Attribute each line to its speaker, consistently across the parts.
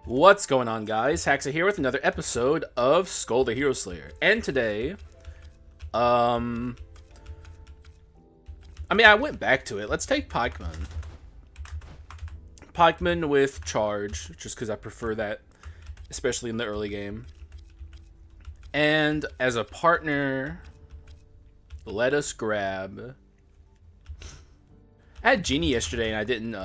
Speaker 1: What's going on, guys? Haxa here with another episode of Skul the Hero Slayer. And today, I went back to it. Let's take Pikeman. Pikeman with charge, just because I prefer that, especially in the early game. And as a partner, let us grab... I had Genie yesterday and I didn't,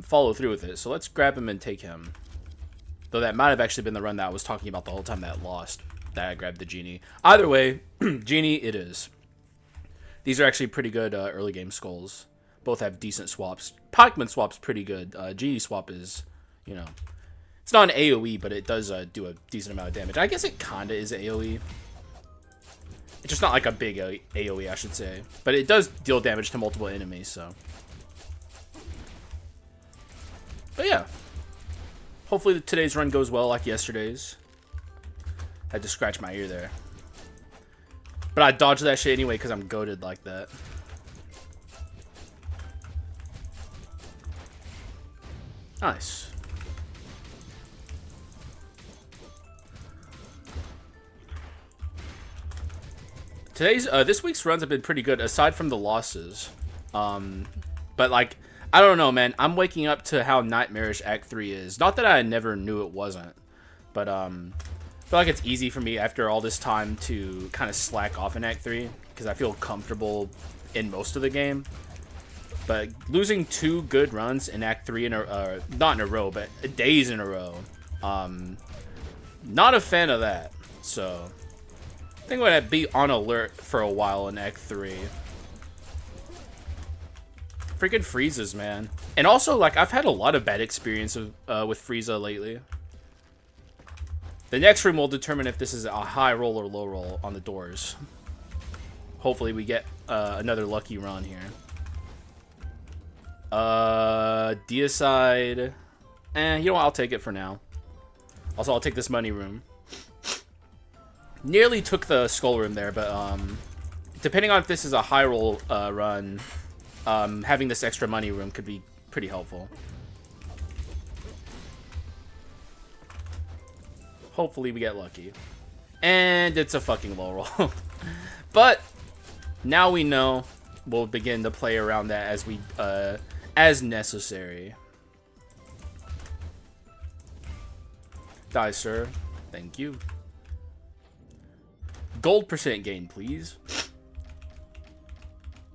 Speaker 1: follow through with it. So let's grab him and take him. Though that might have actually been the run that I was talking about the whole time that lost. That I grabbed the Genie. Either way, Genie it is. These are actually pretty good early game skulls. Both have decent swaps. Pikeman swap's pretty good. Genie swap is, you know... It's not an AoE, but it does do a decent amount of damage. I guess it kinda is AoE. It's just not like a big AoE, I should say. But it does deal damage to multiple enemies, so... But yeah, hopefully today's run goes well like yesterday's. Had to scratch my ear there. But I dodged that shit anyway because I'm goated like that. Nice. This week's runs have been pretty good aside from the losses. But like... I don't know, man. I'm waking up to how nightmarish Act 3 is. Not that I never knew it wasn't. But, I feel like it's easy for me after all this time to kind of slack off in Act 3. Because I feel comfortable in most of the game. But losing 2 good runs in Act 3, not in a row, but days in a row. Not a fan of that. So, I think I'm going to be on alert for a while in Act 3. Freaking Frieza's, man. And also, like, I've had a lot of bad experience with Frieza lately. The next room will determine if this is a high roll or low roll on the doors. Hopefully we get another lucky run here. Deicide. You know what? I'll take it for now. Also, I'll take this money room. Nearly took the skull room there, but depending on if this is a high roll run... having this extra money room could be pretty helpful. Hopefully we get lucky. And it's a fucking low roll. But now we know. We'll begin to play around that as we as necessary. Die, sir. Thank you. Gold percent gain, please.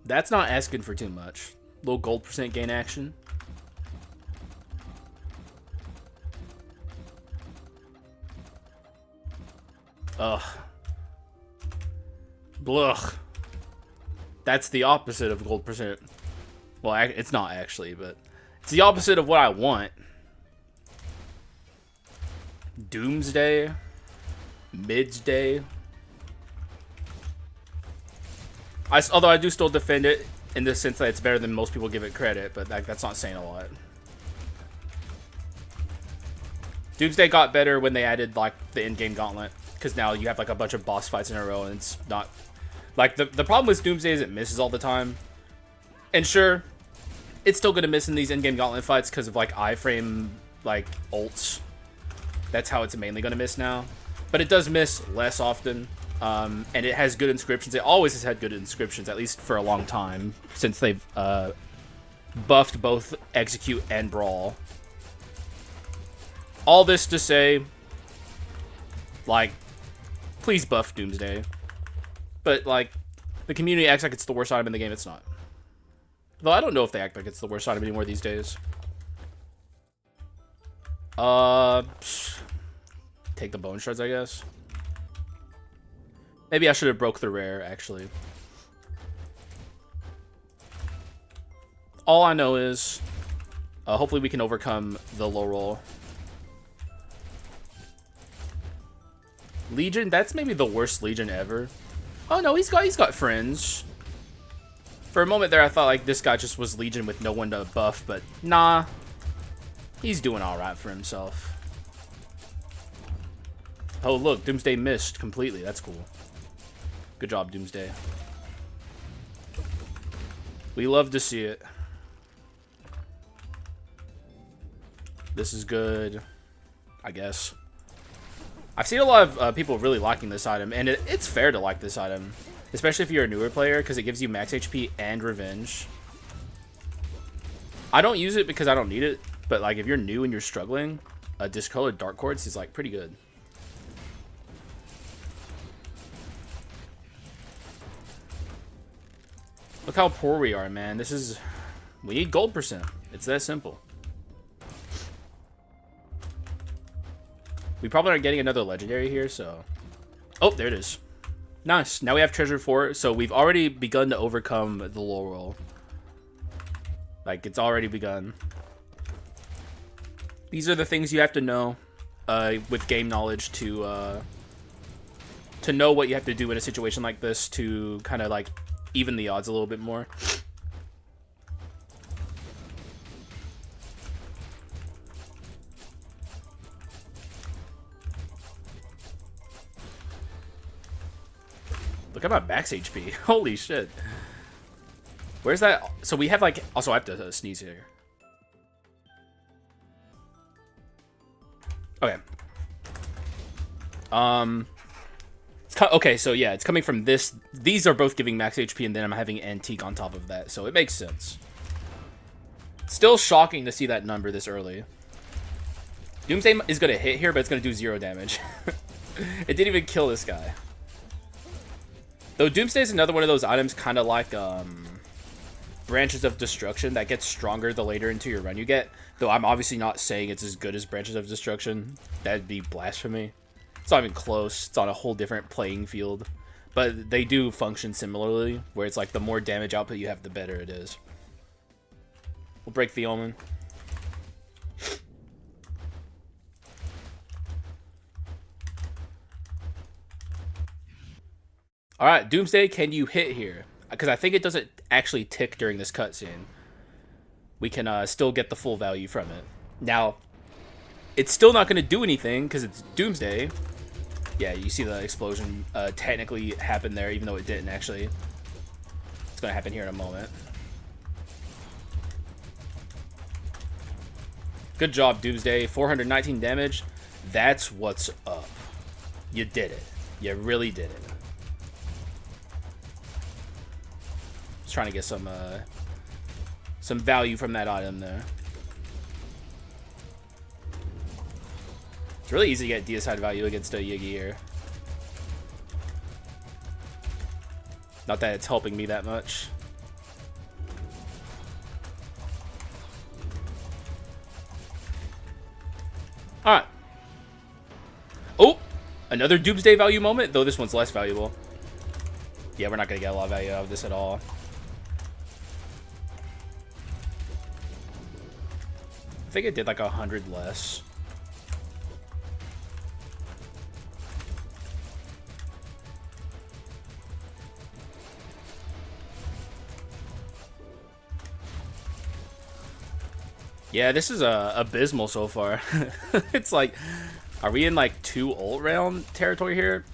Speaker 1: That's not asking for too much. Low gold percent gain action. Ugh. Blech. That's the opposite of gold percent. Well, it's not actually, but it's the opposite of what I want. Doomsday. Midsday. Although I do still defend it in the sense that it's better than most people give it credit, but that's not saying a lot. Doomsday got better when they added like the in-game gauntlet, because now you have like a bunch of boss fights in a row, and it's not like the problem with Doomsday is it misses all the time. And sure, it's still gonna miss in these in-game gauntlet fights because of like iframe like ults. That's how it's mainly gonna miss now, but it does miss less often. And it has good inscriptions. It always has had good inscriptions, at least for a long time, since they've buffed both Execute and Brawl. All this to say, like, please buff Doomsday. But, like, the community acts like it's the worst item in the game. It's not. Though I don't know if they act like it's the worst item anymore these days. Take the bone shards, I guess. Maybe I should have broke the rare, actually. All I know is, hopefully we can overcome the low roll. Legion, that's maybe the worst Legion ever. Oh no, he's got friends. For a moment there, I thought like this guy just was Legion with no one to buff, but nah, he's doing all right for himself. Oh look, Doomsday missed completely. That's cool. Good job, Doomsday. We love to see it. This is good, I guess. I've seen a lot of people really liking this item, and it's fair to like this item, especially if you're a newer player, because it gives you max HP and revenge. I don't use it because I don't need it, but like if you're new and you're struggling, discolored dark quartz is like pretty good. Look how poor we are, man. We need gold percent. It's that simple. We probably aren't getting another legendary here, so... Oh, there it is. Nice. Now we have treasure 4, so we've already begun to overcome the laurel. Like, it's already begun. These are the things you have to know with game knowledge to know what you have to do in a situation like this to kind of, like, even the odds a little bit more. Look at my max HP. Holy shit. Where's that? So we have like... Also, I have to sneeze here. Okay. Okay, so yeah, it's coming from this. These are both giving max HP, and then I'm having Antique on top of that, so it makes sense. Still shocking to see that number this early. Doomsday is going to hit here, but it's going to do 0 damage. It didn't even kill this guy. Though Doomsday is another one of those items kind of like Branches of Destruction that gets stronger the later into your run you get. Though I'm obviously not saying it's as good as Branches of Destruction. That'd be blasphemy. It's not even close. It's on a whole different playing field. But they do function similarly, where it's like the more damage output you have, the better it is. We'll break the Omen. Alright, Doomsday, can you hit here? Because I think it doesn't actually tick during this cutscene. We can still get the full value from it. Now, it's still not going to do anything because it's Doomsday. Yeah, you see the explosion technically happen there, even though it didn't actually. It's going to happen here in a moment. Good job, Doomsday. 419 damage. That's what's up. You did it. You really did it. Just trying to get some value from that item there. It's really easy to get deicide value against a Yigi here. Not that it's helping me that much. Alright. Oh! Another Doomsday value moment, though this one's less valuable. Yeah, we're not going to get a lot of value out of this at all. I think it did like 100 less. Yeah, this is abysmal so far. It's like, are we in like 2 ult round territory here?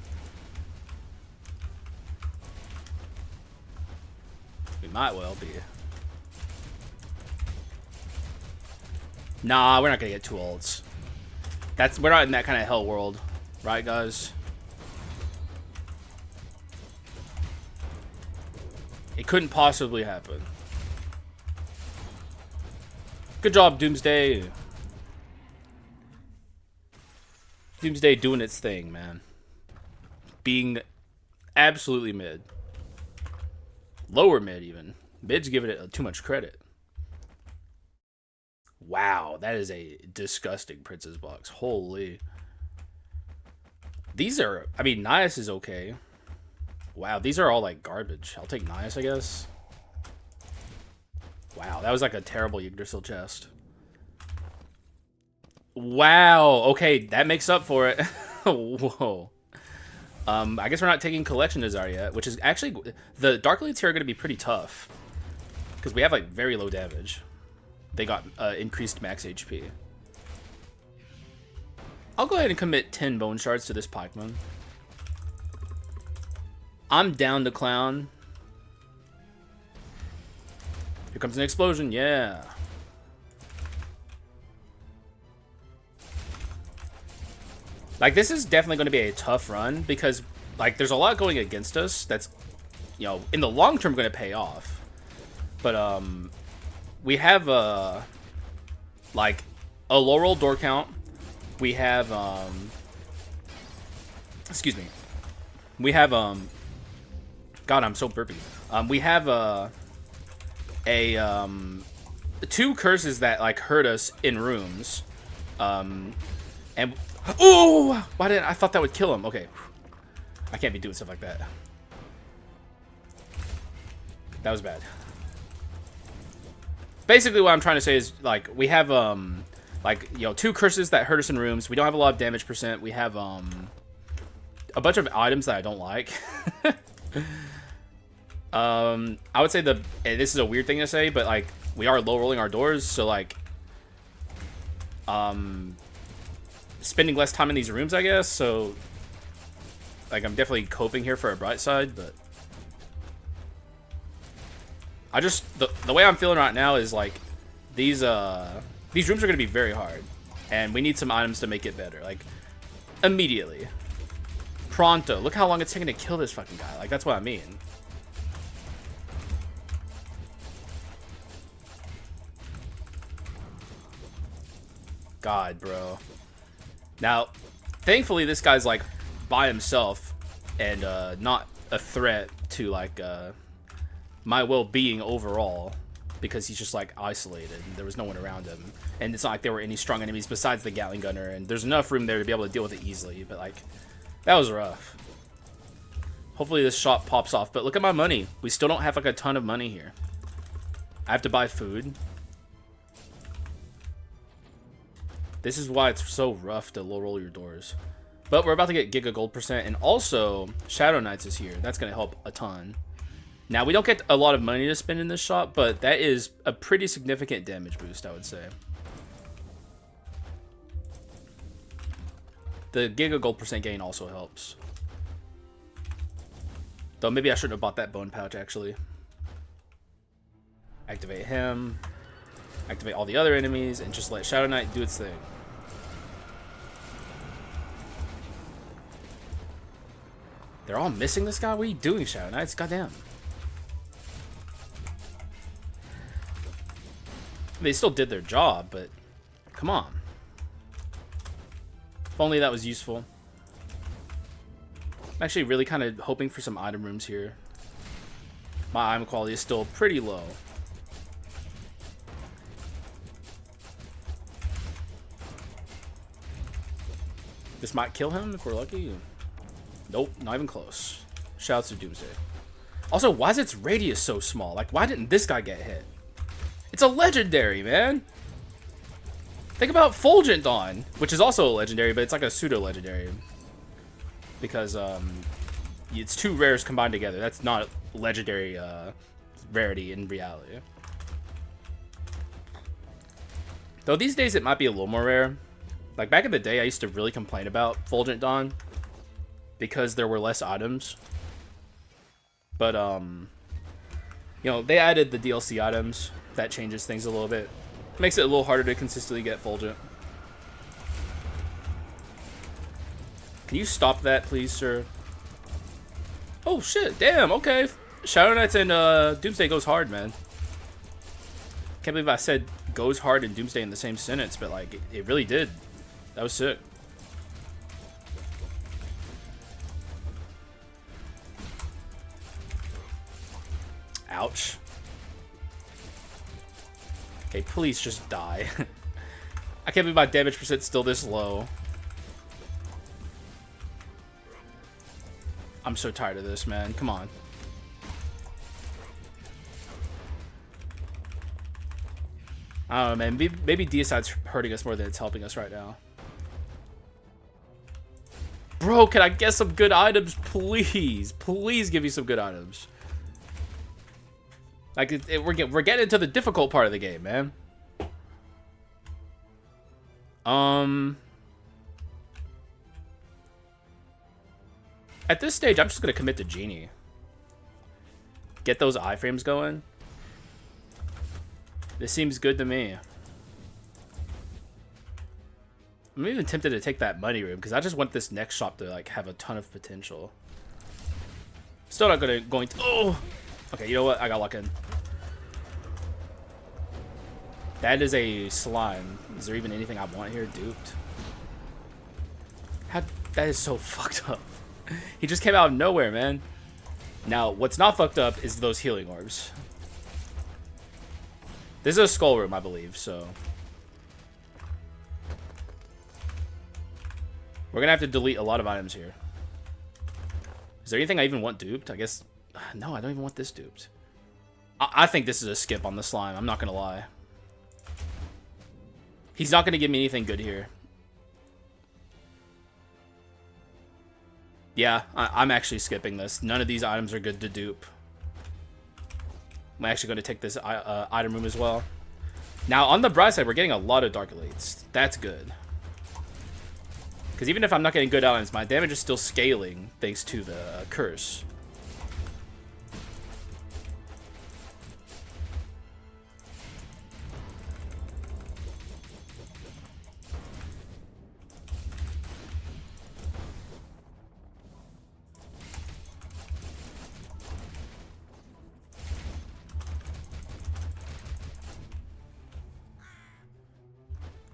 Speaker 1: We might well be. Nah, we're not gonna get 2 ults. We're not in that kind of hell world, right, guys? It couldn't possibly happen. Good job, Doomsday. Doomsday doing its thing, man. Being absolutely mid. Lower mid, even. Mid's giving it too much credit. Wow, that is a disgusting Princess box. Holy. These are... I mean, Nias is okay. Wow, these are all, like, garbage. I'll take Nias, I guess. Wow, that was like a terrible Yggdrasil chest. Wow, okay, that makes up for it. Whoa. I guess we're not taking Collection Desire yet, which is actually... The Dark Elites here are going to be pretty tough. Because we have, like, very low damage. They got increased max HP. I'll go ahead and commit 10 Bone Shards to this Pikeman. I'm down to clown. Here comes an explosion, yeah. Like, this is definitely going to be a tough run because, like, there's a lot going against us that's, you know, in the long term going to pay off. But, we have, like, a low roll door count. We have, excuse me. We have, God, I'm so burpy. We have, two curses that, like, hurt us in rooms. And, oh, why didn't I thought that would kill him? Okay. I can't be doing stuff like that. That was bad. Basically, what I'm trying to say is, like, we have, like, you know, two curses that hurt us in rooms. We don't have a lot of damage percent. We have, a bunch of items that I don't like. I would say this is a weird thing to say, but, like, we are low rolling our doors, so, like, spending less time in these rooms, I guess, so, like, I'm definitely coping here for a bright side, but I just, the way I'm feeling right now is, like, these rooms are going to be very hard, and we need some items to make it better, like, immediately. Pronto. Look how long it's taking to kill this fucking guy, like, that's what I mean. God, bro. Now, thankfully, this guy's, like, by himself and not a threat to, like, my well-being overall, because he's just, like, isolated and there was no one around him. And it's not like there were any strong enemies besides the Gatling Gunner, and there's enough room there to be able to deal with it easily, but, like, that was rough. Hopefully this shot pops off, but look at my money. We still don't have, like, a ton of money here. I have to buy food. This is why it's so rough to low roll your doors. But we're about to get Giga Gold percent, and also Shadow Knights is here. That's going to help a ton. Now, we don't get a lot of money to spend in this shop, but that is a pretty significant damage boost, I would say. The Giga Gold percent gain also helps. Though maybe I shouldn't have bought that bone pouch, actually. Activate him. Activate all the other enemies, and just let Shadow Knight do its thing. They're all missing this guy? What are you doing, Shadow Knights? Goddamn. They still did their job, but come on. If only that was useful. I'm actually really kind of hoping for some item rooms here. My item quality is still pretty low. This might kill him if we're lucky. Nope, not even close. Shouts to Doomsday. Also, why is its radius so small? Like, why didn't this guy get hit? It's a legendary, man. Think about Fulgent Dawn, which is also a legendary, but it's like a pseudo-legendary. Because, it's two rares combined together. That's not legendary, rarity in reality. Though these days it might be a little more rare. Like, back in the day, I used to really complain about Fulgent Dawn because there were less items. But, you know, they added the DLC items. That changes things a little bit. Makes it a little harder to consistently get Fulgent. Can you stop that, please, sir? Oh, shit. Damn, okay. Shadow Knights and Doomsday goes hard, man. Can't believe I said goes hard and Doomsday in the same sentence, but, like, it really did. That was sick. Ouch. Okay, please just die. I can't believe my damage percent's still this low. I'm so tired of this, man. Come on. I don't know, man. Maybe Deicide's hurting us more than it's helping us right now. Bro, can I get some good items, please? Please give me some good items. Like, we're getting into the difficult part of the game, man. At this stage, I'm just gonna commit to Genie. Get those iframes going. This seems good to me. I'm even tempted to take that money room because I just want this next shop to like have a ton of potential. Still not going to. Oh, okay. You know what? I got luck in. That is a slime. Is there even anything I want here? Duped. That is so fucked up. He just came out of nowhere, man. Now, what's not fucked up is those healing orbs. This is a skull room, I believe, so. We're gonna have to delete a lot of items here. Is there anything I even want duped? I guess. No, I don't even want this duped. I think this is a skip on the slime. I'm not gonna lie. He's not gonna give me anything good here. Yeah, I'm actually skipping this. None of these items are good to dupe. I'm actually going to take this item room as well. Now, on the bright side, we're getting a lot of Dark Elites. That's good. Because even if I'm not getting good items, my damage is still scaling thanks to the curse.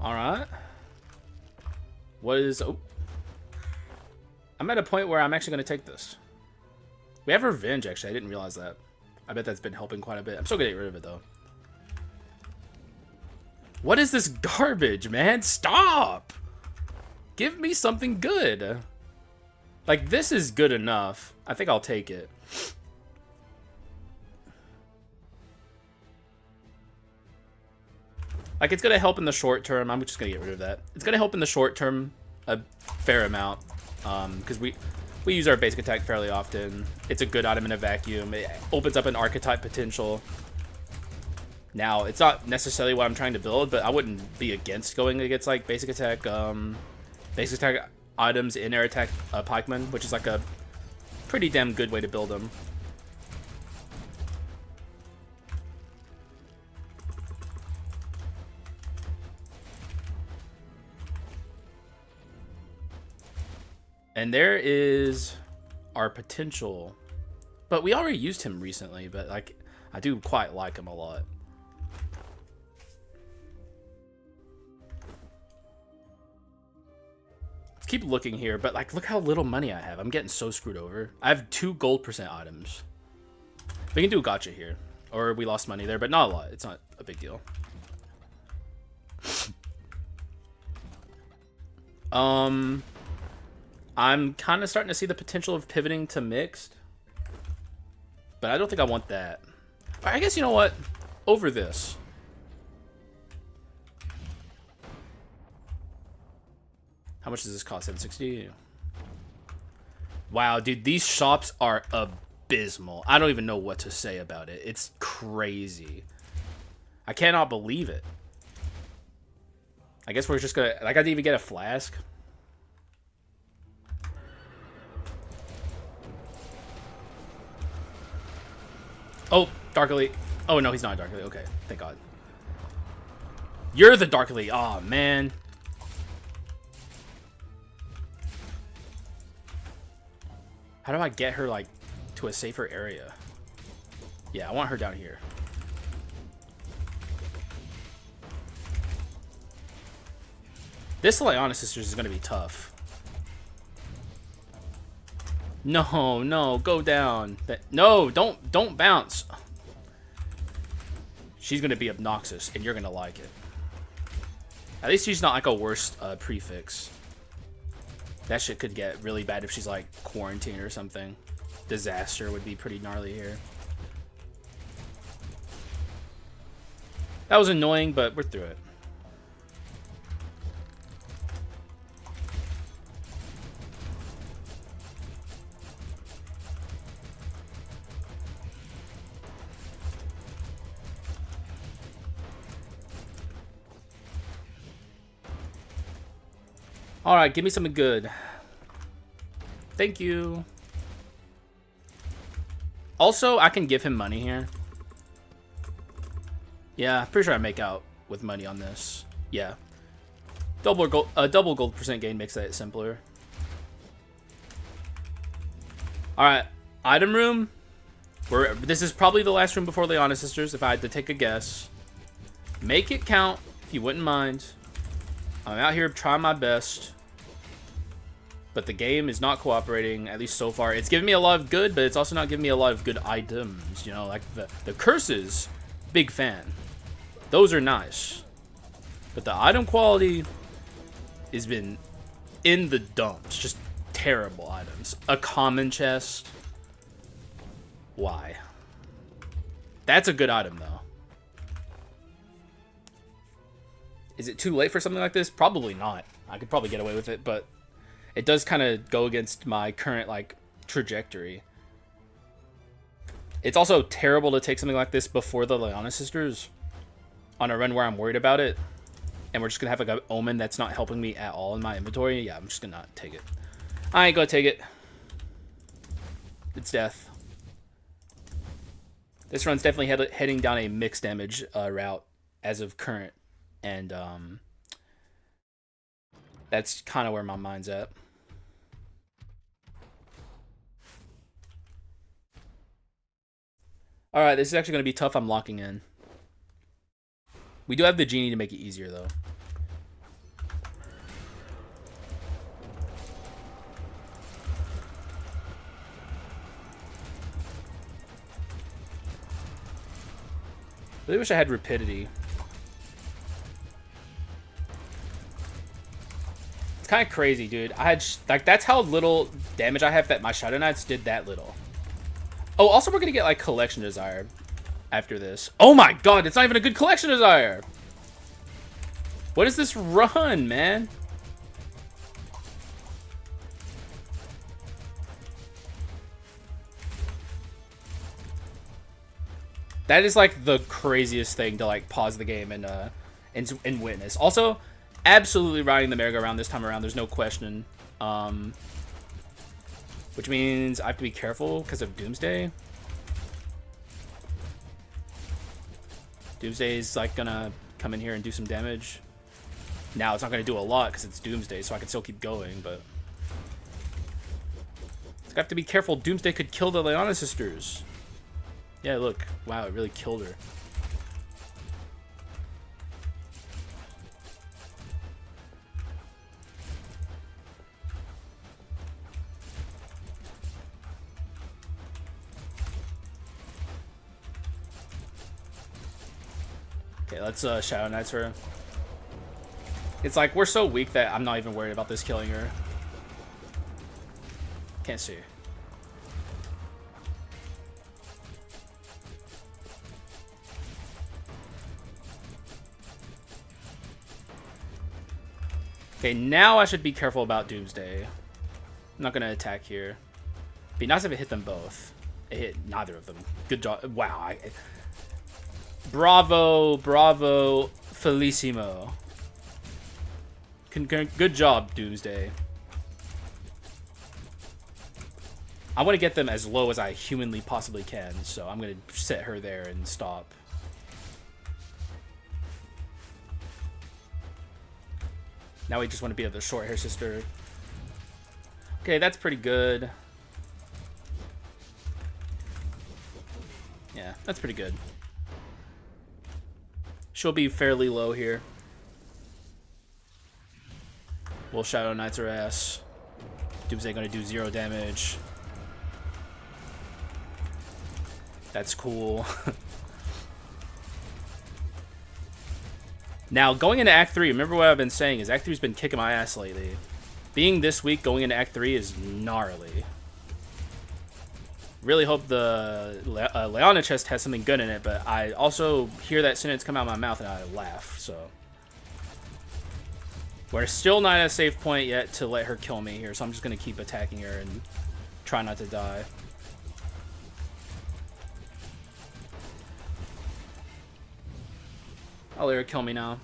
Speaker 1: Alright. What is... Oh. I'm at a point where I'm actually going to take this. We have Revenge, actually. I didn't realize that. I bet that's been helping quite a bit. I'm still going to get rid of it, though. What is this garbage, man? Stop! Give me something good. Like, this is good enough. I think I'll take it. Like, it's going to help in the short term. I'm just going to get rid of that. It's going to help in the short term a fair amount. Because we use our basic attack fairly often. It's a good item in a vacuum. It opens up an archetype potential. Now, it's not necessarily what I'm trying to build, but I wouldn't be against going against, like, basic attack items in air attack pikemen, which is, like, a pretty damn good way to build them. And there is our potential. But we already used him recently, but like I do quite like him a lot. Let's keep looking here, but like look how little money I have. I'm getting so screwed over. I have 2 gold % items. We can do a gotcha here. Or we lost money there, but not a lot. It's not a big deal. I'm kind of starting to see the potential of pivoting to mixed. But I don't think I want that. I guess, you know what? Over this. How much does this cost? 760? Wow, dude, these shops are abysmal. I don't even know what to say about it. It's crazy. I cannot believe it. I guess we're just gonna... Like, I didn't even get a flask. Oh, Dark Elite. Oh, no, he's not a Dark Elite. Okay, thank God. You're the Dark Elite. Aw, oh, man. How do I get her, like, to a safer area? Yeah, I want her down here. This Lyanna Sisters is going to be tough. No, no, go down. No, don't bounce. She's gonna be obnoxious, and you're gonna like it. At least she's not like a worse prefix. That shit could get really bad if she's like quarantine or something. Disaster would be pretty gnarly here. That was annoying, but we're through it. Alright, give me something good. Thank you. Also, I can give him money here. Yeah, pretty sure I make out with money on this. Yeah. double gold percent gain makes that simpler. Alright, item room. This is probably the last room before Leona Sisters, if I had to take a guess. Make it count, if you wouldn't mind. I'm out here trying my best. But the game is not cooperating, at least so far. It's giving me a lot of good, but it's also not giving me a lot of good items. You know, like the curses, big fan. Those are nice. But the item quality has been in the dumps. Just terrible items. A common chest. Why? That's a good item, though. Is it too late for something like this? Probably not. I could probably get away with it, but it does kind of go against my current, like, trajectory. It's also terrible to take something like this before the Leona Sisters on a run where I'm worried about it. And we're just going to have, like, an Omen that's not helping me at all in my inventory. Yeah, I'm just going to not take it. I ain't going to take it. It's death. This run's definitely heading down a mixed damage route as of current. And that's kind of where my mind's at. Alright, this is actually going to be tough. I'm locking in. We do have the Genie to make it easier, though. I really wish I had rapidity. It's kind of crazy, dude. I had like that's how little damage I have that my Shadow Knights did that little. Oh, also we're gonna get like Collection Desire after this. Oh my god, it's not even a good Collection Desire. What is this run, man? That is like the craziest thing to like pause the game and witness. Also, absolutely riding the merry-go-round this time around. There's no question. Which means I have to be careful because of Doomsday. Doomsday is like gonna come in here and do some damage. Now it's not gonna do a lot because it's Doomsday, so I can still keep going. But I have to be careful. Doomsday could kill the Leona Sisters. Yeah, look. Wow, it really killed her. Okay, let's Shadow Knights her. It's like we're so weak that I'm not even worried about this killing her. Can't see. Okay, now I should be careful about Doomsday. I'm not gonna attack here. Be nice if it hit them both. It hit neither of them. Good job. Wow. Bravo, bravo, Felissimo. Good job, Doomsday. I want to get them as low as I humanly possibly can, so I'm going to set her there and stop. Now we just want to beat up the short hair sister. Okay, that's pretty good. Yeah, that's pretty good. She'll be fairly low here. We'll Shadow Knights her ass. Doomsday gonna do 0 damage. That's cool. Now, going into Act 3, remember what I've been saying is Act 3's been kicking my ass lately. Being this week going into Act 3 is gnarly. Really hope the Leona chest has something good in it, but I also hear that sentence come out of my mouth and I laugh, so. We're still not at a safe point yet to let her kill me here, so I'm just going to keep attacking her and try not to die. I'll let her kill me now.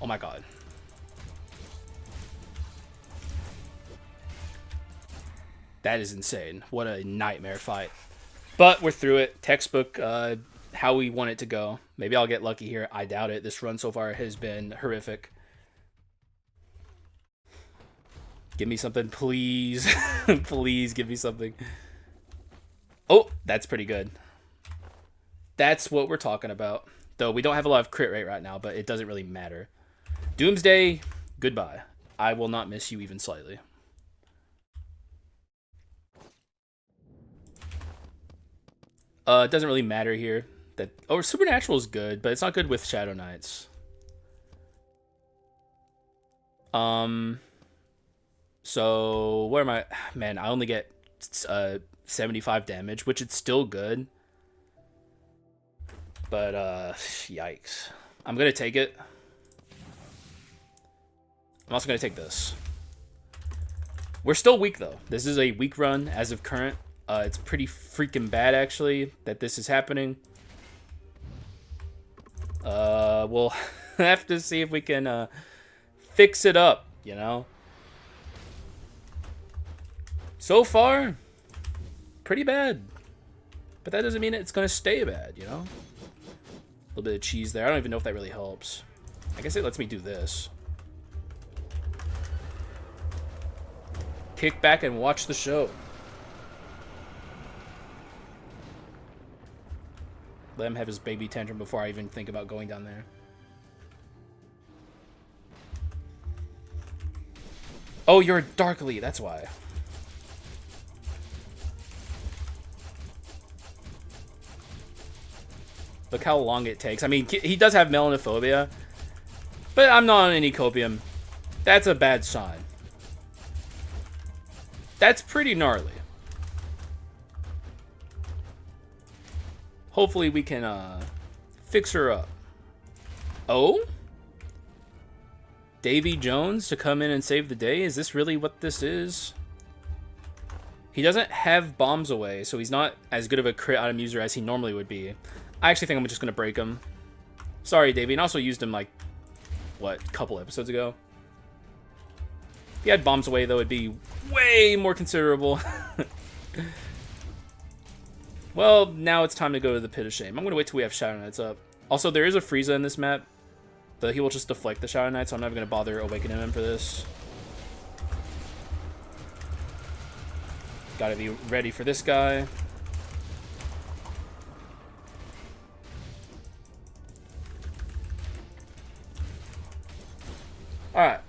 Speaker 1: Oh my god. That is insane. What a nightmare fight. But we're through it. Textbook, how we want it to go. Maybe I'll get lucky here. I doubt it. This run so far has been horrific. Give me something, please. Please give me something. Oh, that's pretty good. That's what we're talking about. Though we don't have a lot of crit rate right now, but it doesn't really matter. Doomsday, goodbye. I will not miss you even slightly. It doesn't really matter here. Supernatural is good, but it's not good with Shadow Knights. So where am I? Man, I only get 75 damage, which is still good. But yikes. I'm gonna take it. I'm also gonna take this. We're still weak though. This is a weak run as of current. It's pretty freaking bad actually that this is happening. We'll have to see if we can fix it up, you know. So far, pretty bad. But that doesn't mean it's gonna stay bad, you know? A little bit of cheese there. I don't even know if that really helps. I guess it lets me do this. Kick back and watch the show. Let him have his baby tantrum before I even think about going down there. Oh, you're a Darkly, that's why. Look how long it takes. I mean, he does have melanophobia, but I'm not on any copium. That's a bad sign. That's pretty gnarly. Hopefully we can fix her up. Oh? Davy Jones to come in and save the day? Is this really what this is? He doesn't have bombs away, so he's not as good of a crit item user as he normally would be. I actually think I'm just going to break him. Sorry, Davy. And I also used him, like, what, a couple episodes ago? If he had bombs away, though, it'd be way more considerable. Well, now it's time to go to the Pit of Shame. I'm going to wait till we have Shadow Knights up. Also, there is a Frieza in this map, but he will just deflect the Shadow Knight, so I'm never going to bother awakening him for this. Gotta be ready for this guy. Alright.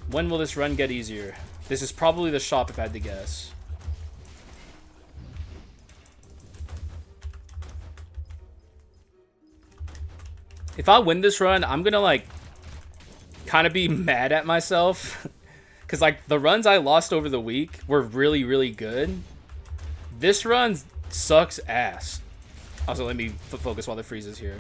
Speaker 1: When will this run get easier? This is probably the shop if I had to guess. If I win this run, I'm gonna, like, kind of be mad at myself. Because, like, the runs I lost over the week were really, really good. This run sucks ass. Also, let me focus while the freeze is here.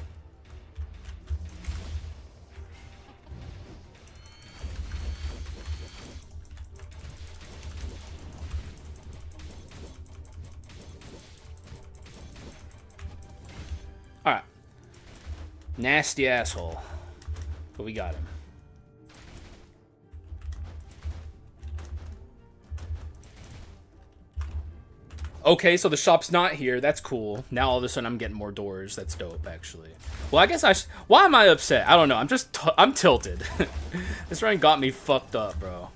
Speaker 1: Alright. Nasty asshole. But we got him. Okay, so the shop's not here. That's cool. Now all of a sudden I'm getting more doors. That's dope, actually. Well, I guess why am I upset? I don't know. I'm tilted. This run got me fucked up, bro.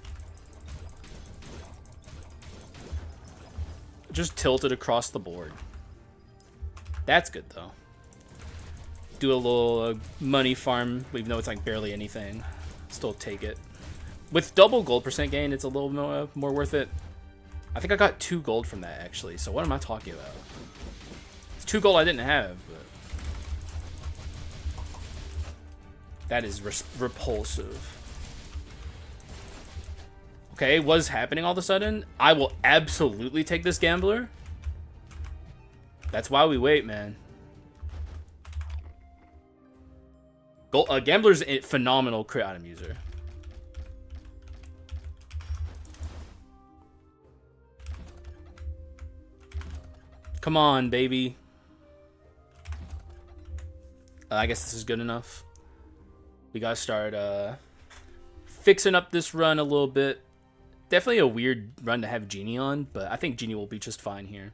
Speaker 1: Just tilted across the board. That's good, though. Do a little money farm, even though it's like barely anything. Still take it. With double gold percent gain, it's a little more worth it. I think I got 2 gold from that, actually. So what am I talking about? It's 2 gold I didn't have, but... That is repulsive. Okay, what is happening all of a sudden? I will absolutely take this gambler. That's why we wait, man. Gambler's a phenomenal crit item user. Come on, baby. I guess this is good enough. We gotta start fixing up this run a little bit. Definitely a weird run to have Genie on, but I think Genie will be just fine here.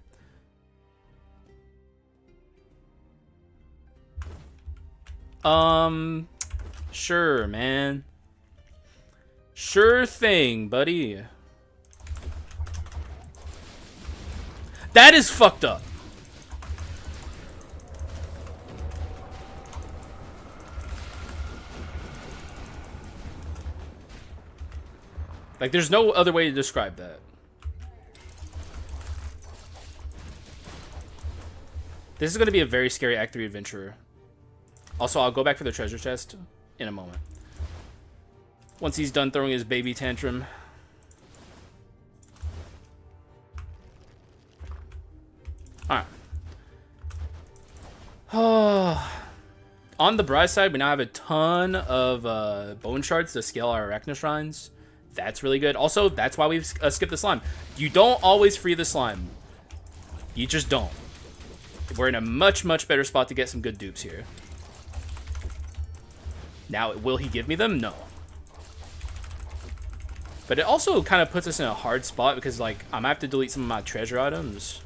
Speaker 1: Sure, man. Sure thing, buddy. That is fucked up. Like, there's no other way to describe that. This is going to be a very scary Act 3 adventurer. Also, I'll go back for the treasure chest in a moment. Once he's done throwing his baby tantrum. Alright. On the bright side, we now have a ton of bone shards to scale our arachna shrines. That's really good. Also, that's why we've skipped the slime. You don't always free the slime. You just don't. We're in a much, much better spot to get some good dupes here. Now, will he give me them? No. But it also kind of puts us in a hard spot because, like, I'm going to have to delete some of my treasure items.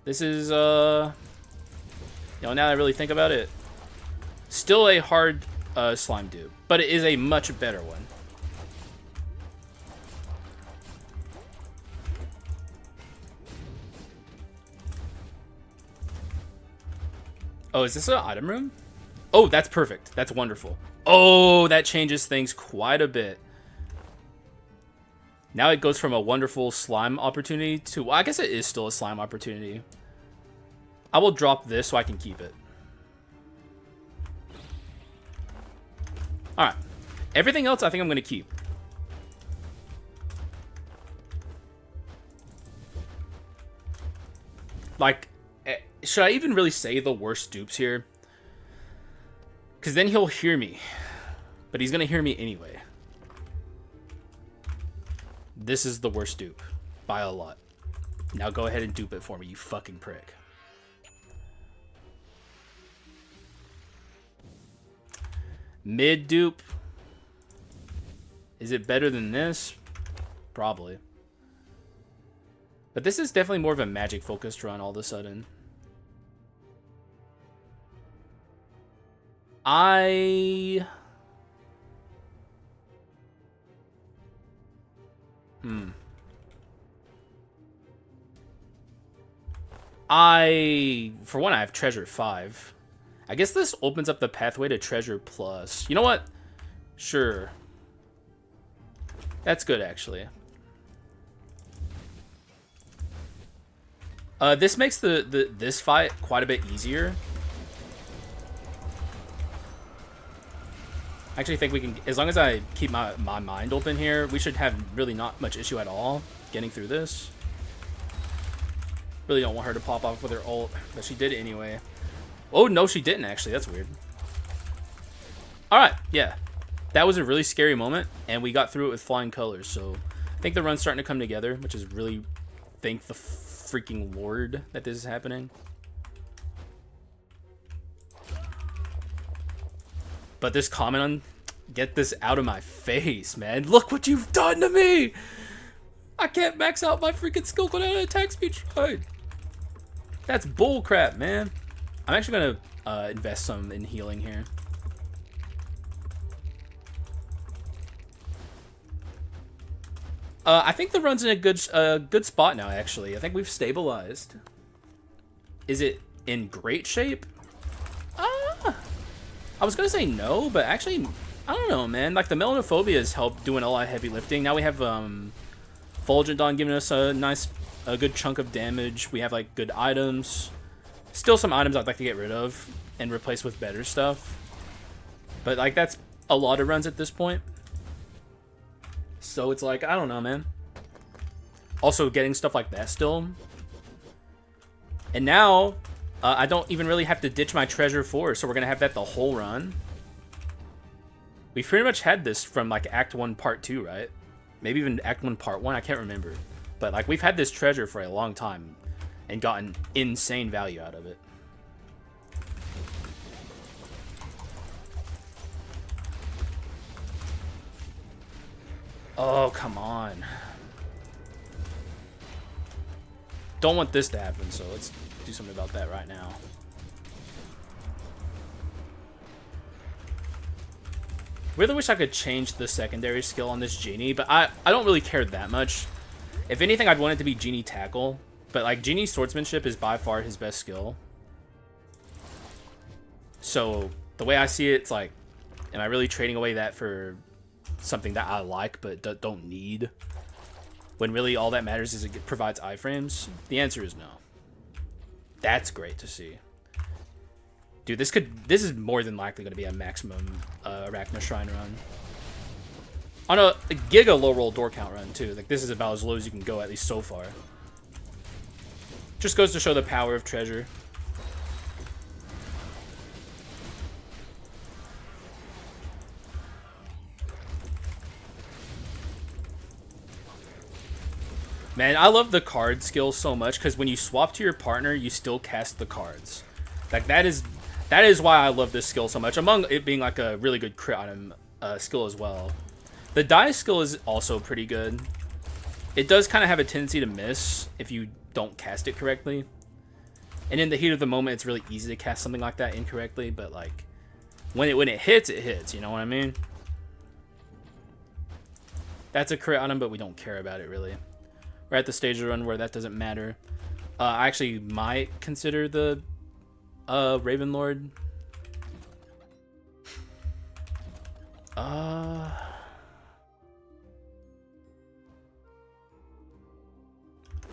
Speaker 1: This is, you know, now that I really think about it, still a hard slime dupe, but it is a much better one. Oh, is this an item room? Oh, that's perfect. That's wonderful. Oh, that changes things quite a bit. Now it goes from a wonderful slime opportunity to... Well, I guess it is still a slime opportunity. I will drop this so I can keep it. Alright. Everything else I think I'm going to keep. Like, should I even really say the worst dupes here? Because then he'll hear me. But he's going to hear me anyway. This is the worst dupe. By a lot. Now go ahead and dupe it for me, you fucking prick. Mid dupe. Is it better than this? Probably. But this is definitely more of a magic focused run all of a sudden. For one, I have treasure 5. I guess this opens up the pathway to treasure plus. You know what? Sure. That's good, actually. This makes this fight quite a bit easier. I actually think we can, as long as I keep my mind open here, we should have really not much issue at all getting through this. Really don't want her to pop off with her ult, but she did it anyway. Oh, no, she didn't, actually. That's weird. Alright, yeah. That was a really scary moment, and we got through it with flying colors, so I think the run's starting to come together, which is really, thank the freaking Lord that this is happening. But this comment on, get this out of my face, man. Look what you've done to me! I can't max out my freaking skill without an attack speed shrine. That's bullcrap, man. I'm actually gonna invest some in healing here. I think the run's in a good spot now, actually. I think we've stabilized. Is it in great shape? I was gonna say no, but actually, I don't know, man. Like, the melanophobia has helped doing a lot of heavy lifting. Now we have Fulgent Dawn giving us a good chunk of damage. We have, like, good items. Still some items I'd like to get rid of and replace with better stuff. But, like, that's a lot of runs at this point. So it's like, I don't know, man. Also getting stuff like that still. And now, I don't even really have to ditch my treasure 4, so we're going to have that the whole run. We've pretty much had this from, like, Act 1 Part 2, right? Maybe even Act 1 Part 1, I can't remember. But, like, we've had this treasure for a long time and gotten insane value out of it. Oh, come on. Don't want this to happen, so let's do something about that right now. Really wish I could change the secondary skill on this Genie, but I don't really care that much. If anything, I'd want it to be Genie Tackle. But, like, Genie Swordsmanship is by far his best skill. So, the way I see it, it's like, am I really trading away that for something that I like but don't need? When really all that matters is it provides iframes? The answer is no. That's great to see. Dude, this is more than likely going to be a maximum Arachna Shrine run. On a giga low roll door count run, too. Like, this is about as low as you can go, at least so far. Just goes to show the power of treasure. Man, I love the card skill so much, because when you swap to your partner, you still cast the cards. Like, that is why I love this skill so much, among it being like a really good crit item skill as well. The die skill is also pretty good. It does kind of have a tendency to miss if you don't cast it correctly. And in the heat of the moment, it's really easy to cast something like that incorrectly, but like when it hits, you know what I mean? That's a crit item, but we don't care about it really. We're at the stage of the run where that doesn't matter. I actually might consider the Raven Lord.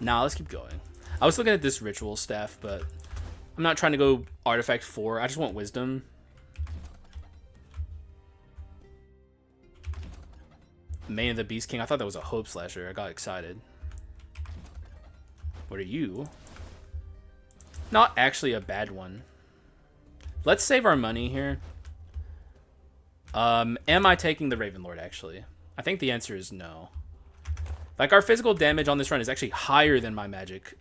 Speaker 1: Nah, let's keep going. I was looking at this ritual staff, but I'm not trying to go artifact 4. I just want wisdom. Mane of the Beast King. I thought that was a Hope Slasher. I got excited. What are you? Not actually a bad one. Let's save our money here. Am I taking the Raven Lord, actually? I think the answer is no. Like, our physical damage on this run is actually higher than my magic.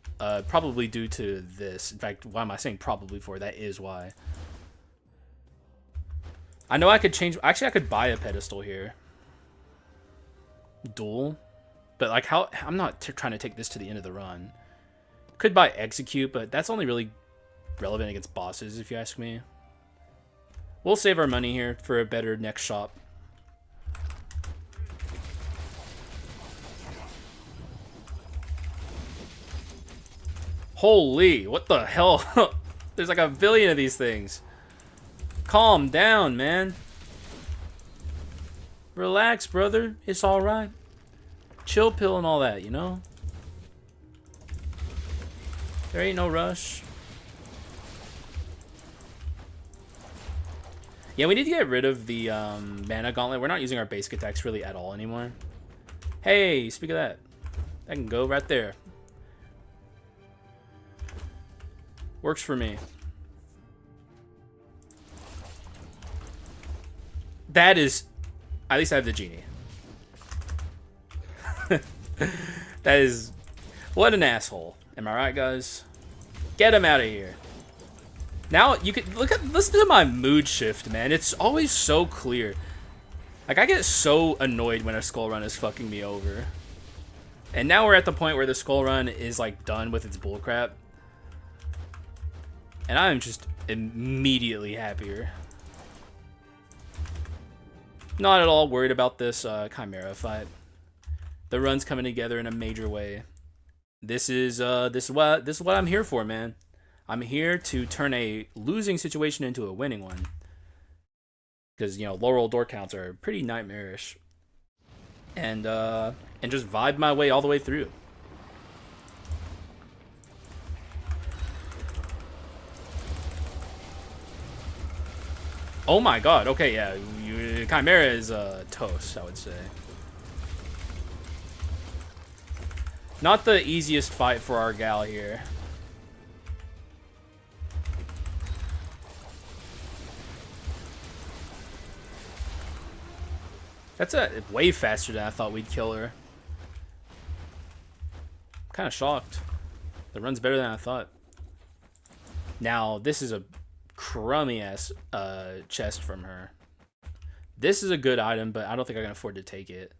Speaker 1: Probably due to this. In fact, why am I saying probably for? That is why. I know I could change... Actually, I could buy a pedestal here. Duel. But, like, how... I'm not trying to take this to the end of the run. Could buy Execute, but that's only really relevant against bosses, if you ask me. We'll save our money here for a better next shop. Holy, what the hell? There's like a billion of these things. Calm down, man. Relax, brother. It's all right. Chill pill and all that, you know? There ain't no rush. Yeah, we need to get rid of the mana gauntlet. We're not using our basic attacks really at all anymore. Hey, speak of that. That can go right there. Works for me. That is... At least I have the Genie. That is... What an asshole. Am I right, guys? Get him out of here. Now, you can... Listen to my mood shift, man. It's always so clear. Like, I get so annoyed when a skull run is fucking me over. And now we're at the point where the skull run is, like, done with its bullcrap. And I'm just immediately happier. Not at all worried about this Chimera fight. The run's coming together in a major way. This is what I'm here for, man. I'm here to turn a losing situation into a winning one. Because, you know, low roll door counts are pretty nightmarish. And just vibe my way all the way through. Oh my god, okay, yeah. Chimera is toast, I would say. Not the easiest fight for our gal here. That's way faster than I thought we'd kill her. I'm kind of shocked. The run's better than I thought. Now, this is a crummy ass chest from her. This is a good item, but I don't think I can afford to take it.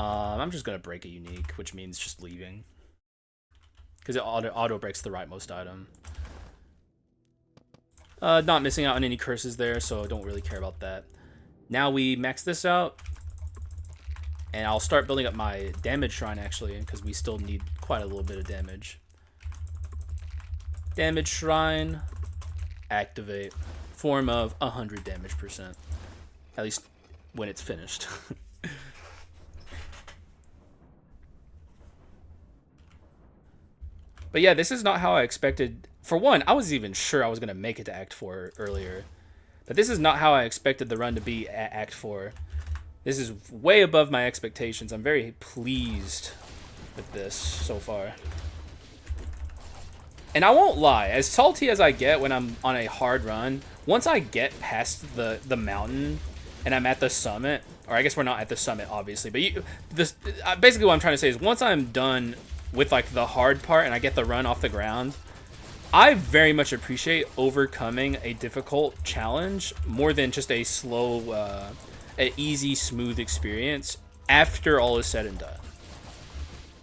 Speaker 1: I'm just gonna break a unique, which means just leaving. Because it auto breaks the rightmost item. Not missing out on any curses there, so I don't really care about that. Now we max this out. And I'll start building up my damage shrine, actually, because we still need quite a little bit of damage. Damage shrine. Activate. Form of 100 damage %. At least when it's finished. But yeah, this is not how I expected. For one, I was even sure I was going to make it to Act 4 earlier. But this is not how I expected the run to be at Act 4. This is way above my expectations. I'm very pleased with this so far. And I won't lie, as salty as I get when I'm on a hard run, once I get past the mountain and I'm at the summit, or I guess we're not at the summit, obviously, but basically what I'm trying to say is once I'm done with like the hard part and I get the run off the ground, I very much appreciate overcoming a difficult challenge more than just a slow, an easy, smooth experience after all is said and done.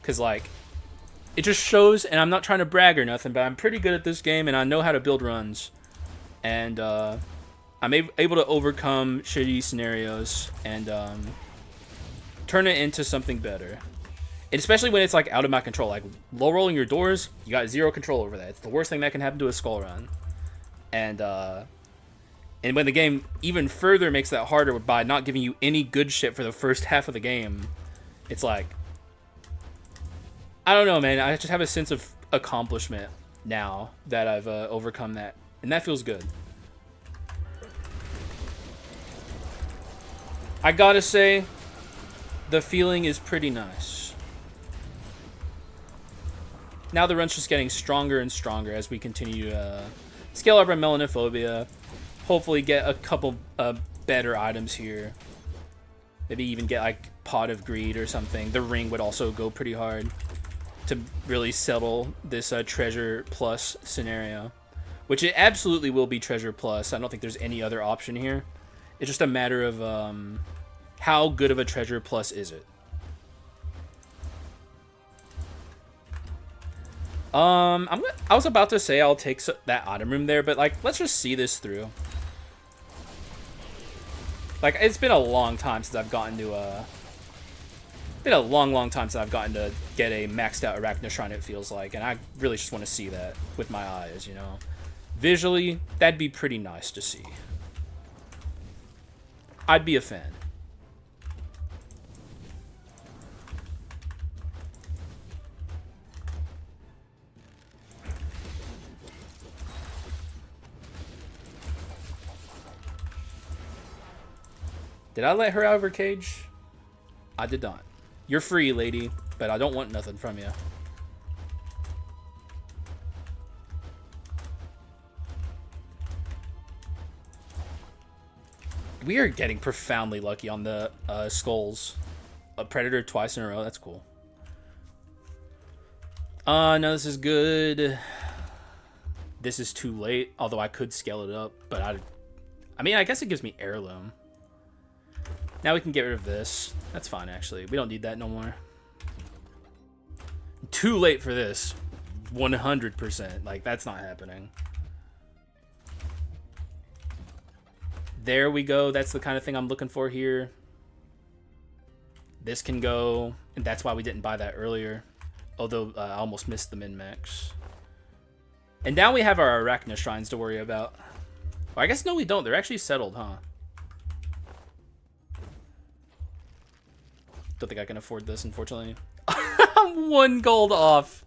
Speaker 1: Because, like, it just shows, and I'm not trying to brag or nothing, but I'm pretty good at this game, and I know how to build runs. And I'm able to overcome shitty scenarios and turn it into something better. And especially when it's, like, out of my control. Like, low rolling your doors, you got zero control over that. It's the worst thing that can happen to a skull run. And when the game even further makes that harder by not giving you any good shit for the first half of the game, it's like, I don't know, man. I just have a sense of accomplishment now that I've overcome that. And that feels good. I gotta say, the feeling is pretty nice. Now the run's just getting stronger and stronger as we continue to scale up our melanophobia. Hopefully get a couple better items here. Maybe even get like Pot of Greed or something. The ring would also go pretty hard to really settle this treasure plus scenario. Which it absolutely will be treasure plus. I don't think there's any other option here. It's just a matter of how good of a treasure plus is it. I was about to say I'll take that item room there, but like, let's just see this through. Like, it's been a long time since I've gotten to been a long time since I've gotten to get a maxed out Arachna Shrine, it feels like, and I really just want to see that with my eyes, you know. Visually, that'd be pretty nice to see. I'd be a fan. Did I let her out of her cage? I did not. You're free, lady, but I don't want nothing from you. We are getting profoundly lucky on the skulls. A predator twice in a row. That's cool. No, this is good. This is too late, although I could scale it up, but I mean, I guess it gives me heirloom. Now we can get rid of this. That's fine, actually. We don't need that no more. Too late for this. 100%. Like, that's not happening. There we go. That's the kind of thing I'm looking for here. This can go. And that's why we didn't buy that earlier. Although, I almost missed the min-max. And now we have our Arachna Shrines to worry about. Well, I guess no, we don't. They're actually settled, huh? Don't think I can afford this, unfortunately. I'm 1 gold off.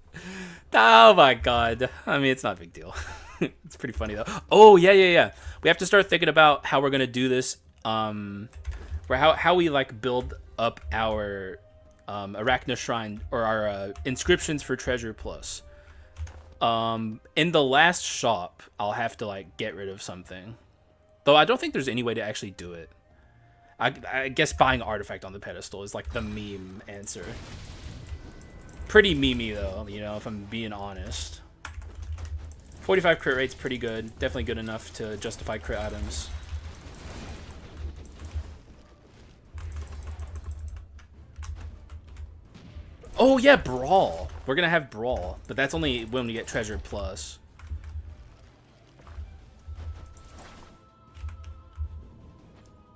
Speaker 1: Oh my god. I mean, it's not a big deal. It's pretty funny, though. Oh, yeah. We have to start thinking about how we're going to do this. Where how we, like, build up our Arachna Shrine, or our inscriptions for Treasure Plus. In the last shop, I'll have to, like, get rid of something. Though I don't think there's any way to actually do it. I guess buying Artifact on the pedestal is like the meme answer. Pretty memey though, you know, if I'm being honest. 45 crit rate's pretty good. Definitely good enough to justify crit items. Oh yeah, Brawl. We're gonna have Brawl, but that's only when we get Treasure Plus.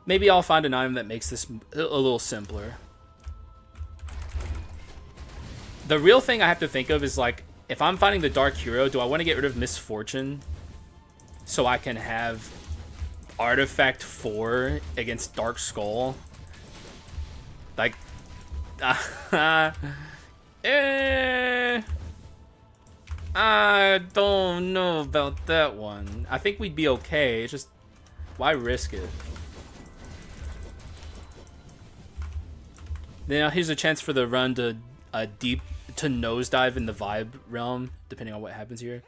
Speaker 1: Maybe I'll find an item that makes this a little simpler. The real thing I have to think of is, like, if I'm fighting the Dark Hero, do I want to get rid of Misfortune so I can have Artifact 4 against Dark Skull? Like, I don't know about that one. I think we'd be okay. It's just, why risk it? Now here's a chance for the run to nosedive in the vibe realm, depending on what happens here.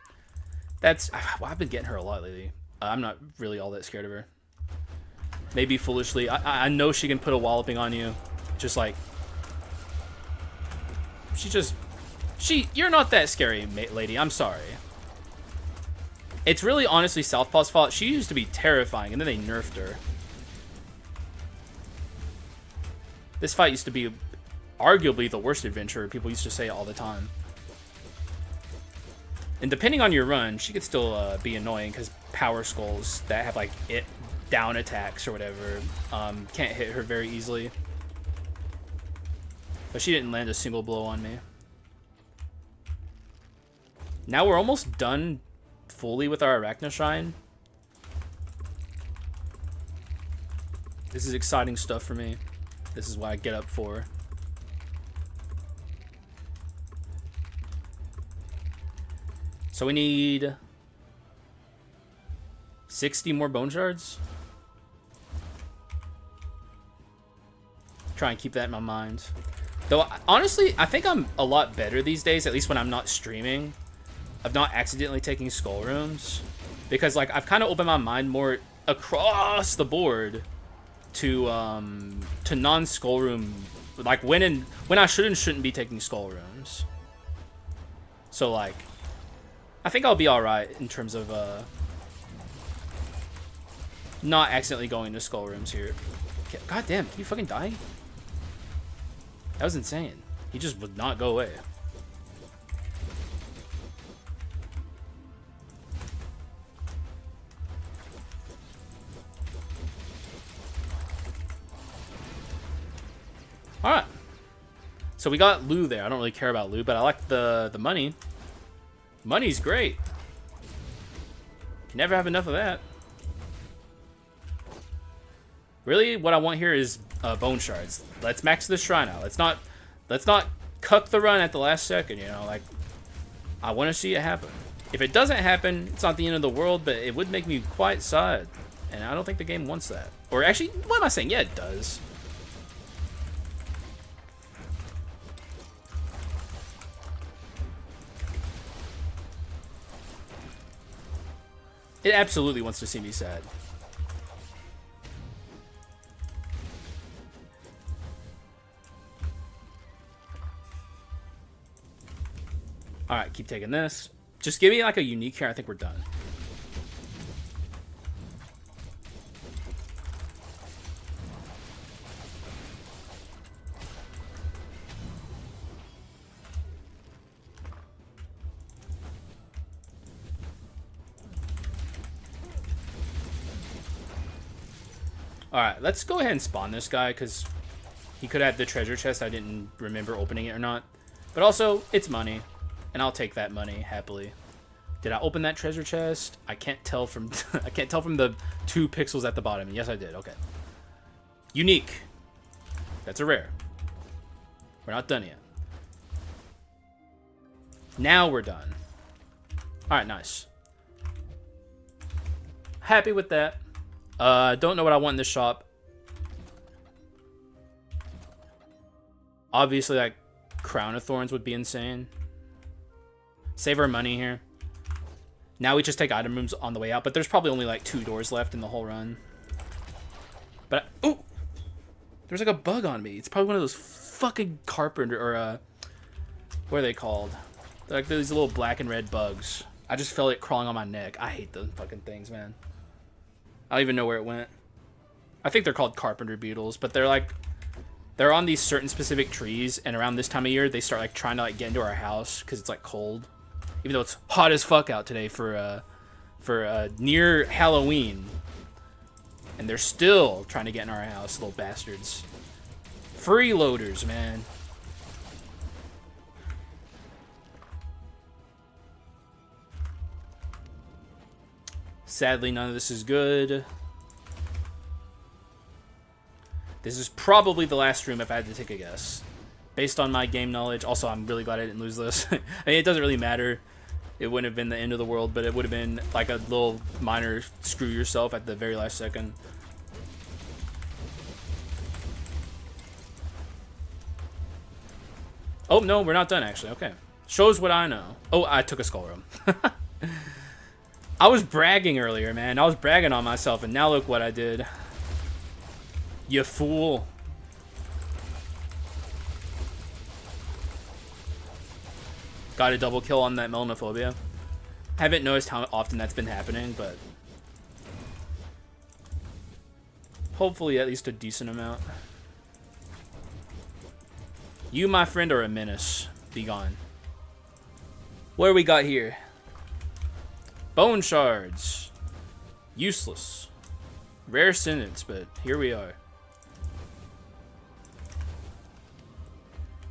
Speaker 1: That's, well, I've been getting her a lot lately. I'm not really all that scared of her. Maybe foolishly. I know she can put a walloping on you. Just like, you're not that scary, lady. I'm sorry. It's really honestly Southpaw's fault. She used to be terrifying, and then they nerfed her. This fight used to be arguably the worst adventure. People used to say it all the time. And depending on your run, she could still be annoying, because power skulls that have like down attacks or whatever can't hit her very easily. But she didn't land a single blow on me. Now we're almost done fully with our Arachna Shrine. This is exciting stuff for me. This is what I get up for. So we need 60 more bone shards. Try and keep that in my mind. Though, honestly, I think I'm a lot better these days, at least when I'm not streaming, of not accidentally taking skull rooms. Because, like, I've kind of opened my mind more across the board to non-skull room, like when I should and shouldn't be taking skull rooms. So, like, I think I'll be alright in terms of not accidentally going to skull rooms here. God damn, can you fucking die? That was insane. He just would not go away. Alright. So we got Lou there. I don't really care about Lou, but I like the money. Money's great. Can never have enough of that. Really, what I want here is bone shards. Let's max the shrine out. Let's not cuck the run at the last second, you know, like, I want to see it happen. If it doesn't happen, it's not the end of the world, but it would make me quite sad. And I don't think the game wants that. Or actually, what am I saying? Yeah, it does. It absolutely wants to see me sad. Alright, keep taking this. Just give me like a unique here. I think we're done. Alright, let's go ahead and spawn this guy, because he could have the treasure chest. I didn't remember opening it or not. But also, it's money. And I'll take that money happily. Did I open that treasure chest? I can't tell from I can't tell from the 2 pixels at the bottom. Yes, I did. Okay. Unique. That's a rare. We're not done yet. Now we're done. Alright, nice. Happy with that. Don't know what I want in this shop. Obviously, like, Crown of Thorns would be insane. Save our money here. Now we just take item rooms on the way out, but there's probably only like 2 doors left in the whole run. But, oh! There's like a bug on me. It's probably one of those fucking carpenter, or, what are they called? They're like these little black and red bugs. I just felt it crawling on my neck. I hate those fucking things, man. I don't even know where it went. I think they're called carpenter beetles, but they're like They're on these certain specific trees, and around this time of year, they start like trying to like get into our house because it's like cold, even though it's hot as fuck out today for near Halloween, and they're still trying to get in our house, little bastards. Freeloaders, man. Sadly, none of this is good. This is probably the last room if I had to take a guess. Based on my game knowledge. Also, I'm really glad I didn't lose this. I mean, it doesn't really matter. It wouldn't have been the end of the world, but it would have been like a little minor screw yourself at the very last second. Oh, no, we're not done, actually. Okay. Shows what I know. Oh, I took a skull room. I was bragging earlier, man. I was bragging on myself, and now look what I did. You fool. Got a double kill on that melanophobia. Haven't noticed how often that's been happening, but hopefully at least a decent amount. You, my friend, are a menace. Be gone. What do we got here? Bone shards. Useless. Rare sentence, but here we are.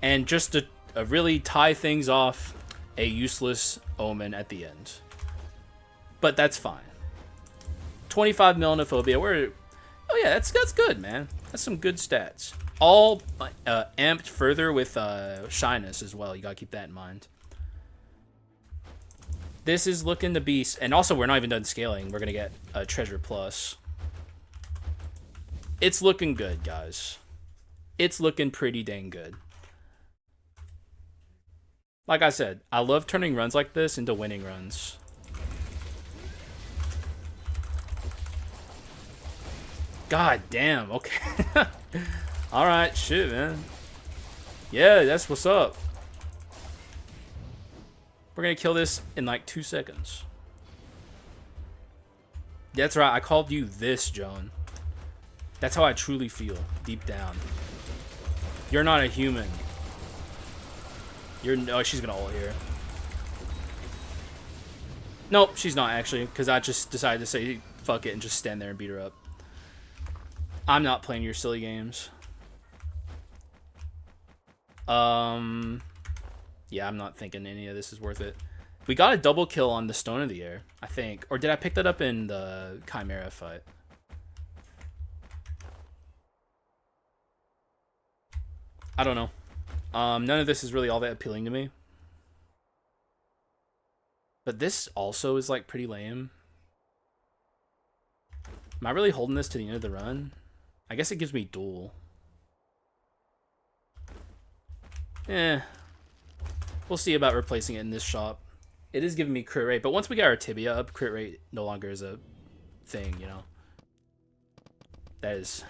Speaker 1: And just to really tie things off, a useless omen at the end. But that's fine. 25 melanophobia. Oh yeah, that's good, man. That's some good stats. All amped further with shyness as well. You gotta keep that in mind. This is looking to be, and also we're not even done scaling. We're gonna get a treasure plus. It's looking good, guys. It's looking pretty dang good. Like I said, I love turning runs like this into winning runs. God damn, okay. Alright, shit, man. Yeah, that's what's up. We're gonna kill this in like 2 seconds. That's right, I called you this, Joan. That's how I truly feel, deep down. You're not a human. Oh, she's gonna ult here. Nope, she's not actually, because I just decided to say fuck it and just stand there and beat her up. I'm not playing your silly games. Yeah, I'm not thinking any of this is worth it. We got a double kill on the Stone of the Air, I think. Or did I pick that up in the Chimera fight? I don't know. None of this is really all that appealing to me. But this also is like pretty lame. Am I really holding this to the end of the run? I guess it gives me duel. Eh. We'll see about replacing it in this shop. It is giving me crit rate, but once we get our tibia up, crit rate no longer is a thing, you know. That is...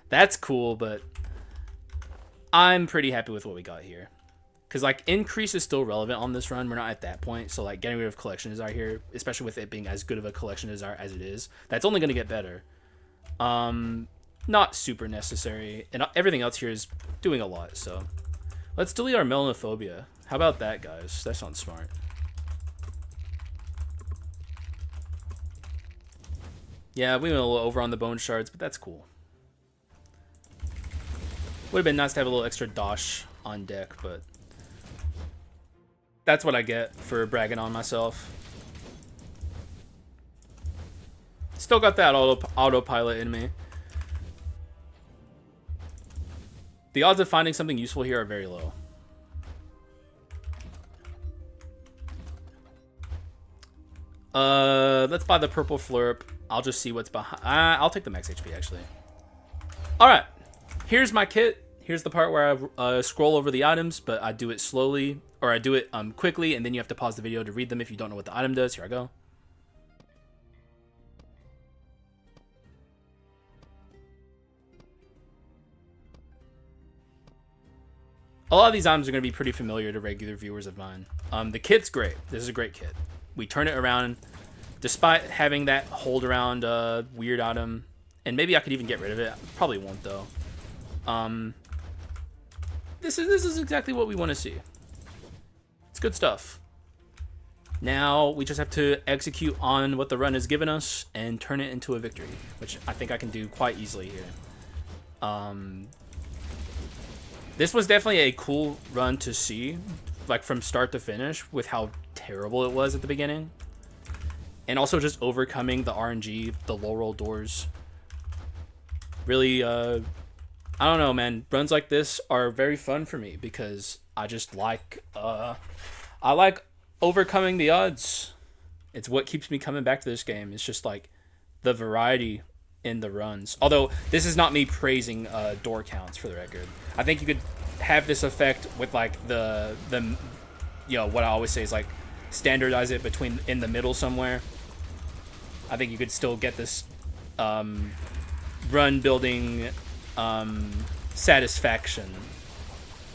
Speaker 1: that's cool, but... I'm pretty happy with what we got here. Because, like, increase is still relevant on this run. We're not at that point. So, like, getting rid of collection desire here, especially with it being as good of a collection desire as it is, that's only going to get better. Not super necessary. And everything else here is doing a lot, so. Let's delete our melanophobia. How about that, guys? That sounds smart. Yeah, we went a little over on the bone shards, but that's cool. Would have been nice to have a little extra dosh on deck, but that's what I get for bragging on myself. Still got that autopilot in me. The odds of finding something useful here are very low. Let's buy the purple flurp. I'll just see what's behind. I'll take the max HP, actually. All right. Here's my kit. Here's the part where I scroll over the items, but I do it slowly, or I do it quickly, and then you have to pause the video to read them if you don't know what the item does. Here I go. A lot of these items are going to be pretty familiar to regular viewers of mine. The kit's great. This is a great kit. We turn it around, despite having that hold around weird item, and maybe I could even get rid of it. Probably won't, though. This is exactly what we want to see. It's good stuff. Now we just have to execute on what the run has given us and turn it into a victory, which I think I can do quite easily here. This was definitely a cool run to see, like from start to finish, with how terrible it was at the beginning. And also just overcoming the RNG, the low roll doors. Really, I don't know, man. Runs like this are very fun for me because I just like, I like overcoming the odds. It's what keeps me coming back to this game. It's just like the variety in the runs. Although this is not me praising door counts, for the record. I think you could have this effect with like the you know, what I always say is like standardize it between in the middle somewhere. I think you could still get this run building satisfaction